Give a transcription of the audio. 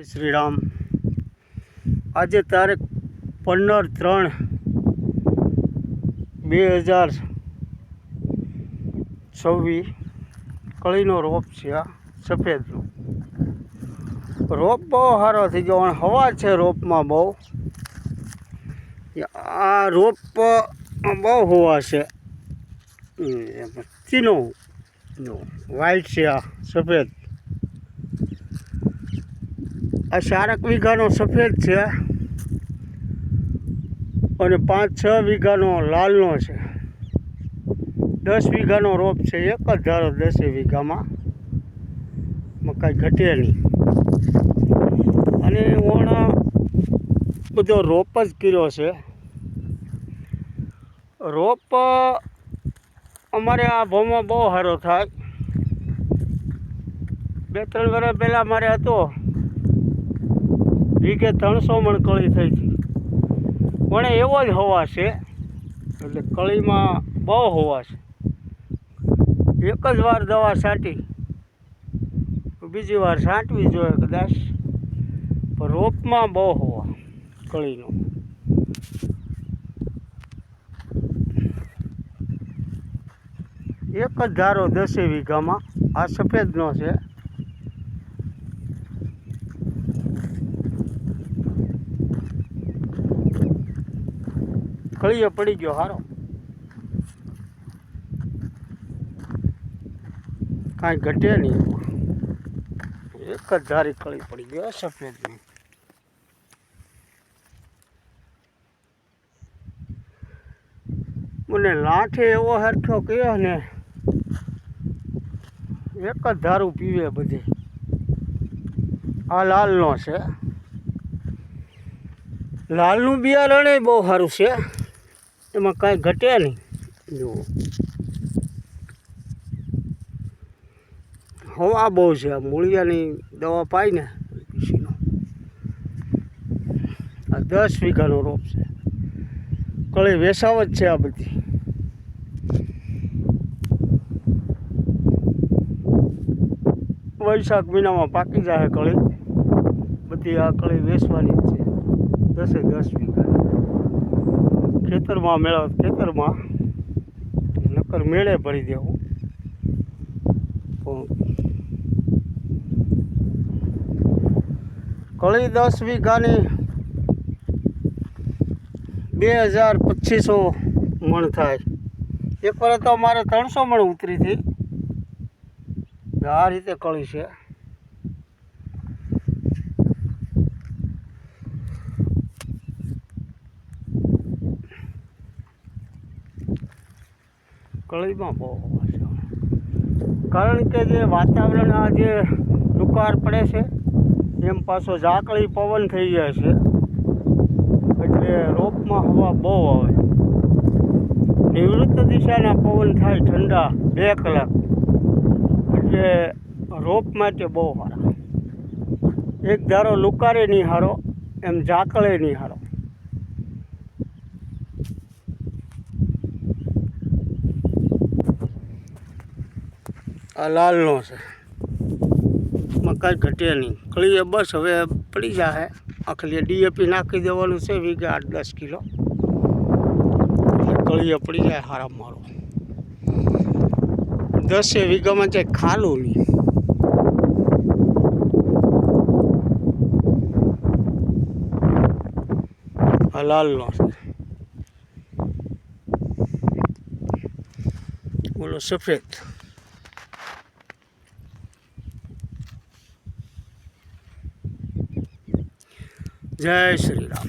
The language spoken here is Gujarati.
શ્રી રામ। આજે તારીખ 15/3/2026 કળીનો રોપ છે। આ સફેદનો રોપ બહુ સારો થઈ ગયો અને હવા છે રોપમાં બહુ। આ રોપ બહુ હવા છે, ચીનો વ્હાઈટ છે, આ સફેદ। આ 4 વીઘાનો સફેદ છે અને 5-6 વીઘાનો લાલનો છે। 10 વીઘાનો રોપ છે, એક જ ધારો 10 વીઘામાં કાંઈ ઘટે નહીં। અને ઓણા બધો રોપ જ કર્યો છે। રોપ અમારે આ ભાવમાં બહુ સારો થાય। 2-3 વર્ષ પહેલાં મારે હતો વીઘે 300 મણ કળી થઈ હતી, પણ એવો જ હવા છે, એટલે કળીમાં બહુ હવા છે। એક જ વાર દવા છાંટી, બીજી વાર છાંટવી જોઈએ કદાચ, પણ રોપમાં બહુ હવા કળીનો। એક જ ધારો 10 વીઘામાં આ સફેદનો છે। કળીએ પડી ગયો સારો, કાંઈ ઘટે નહીં, એક જ ધારી કળી પડી ગયો સફેદની। મને લાઠે એવો હરખો કર્યો ને, એક જ ધારું પીવે બધી। આ લાલનો છે, લાલનું બિયારણ બહુ સારું છે, એમાં કાંઈ ઘટે નહીં। જુઓ હવા બહુ છે, મૂળિયાની દવા પાઈ ને પીસીનો। આ 10 વીઘાનો રોપ છે, કળી વેસાવ જ છે આ બધી। વૈશાખ મહિનામાં પાકી જાય કળી બધી। આ કળી વેચવાની જ છે, 10 વીઘા। ખેતરમાં મેળવ, ખેતરમાં નકર મેળે ભરી દેવું। કળી 10 વીઘાની 2200 મણ થાય। એક વાર તો અમારે 300 મણ ઉતરી હતી। આ રીતે કળી છે। કળીમાં બહુ હવા છે, કારણ કે જે વાતાવરણ આ જે દુકાળ પડે છે એમ પાછો ઝાકળી પવન થઈ જાય છે, એટલે રોપમાં હવા બહુ આવે। નિવૃત્ત દિશાના પવન થાય ઠંડા 2 કલાક, એટલે રોપ માટે બહુ સારા। એક ધારો લુકારે નહીં સારો, એમ ઝાકળે નહીં સારો। આ લાલનો છે, એમાં કાંઈ ઘટે નહીં। કળીએ બસ હવે પડી જાય, આખલી DAP નાખી દેવાનું છે વીઘે 8-10 કિલો, કળીએ પડી જાય સારા મારો। 10 વીઘામાં ક્યાંય ખાલું નહીં। આ લાલનો છે, બોલો સફેદ। જય શ્રી રામ।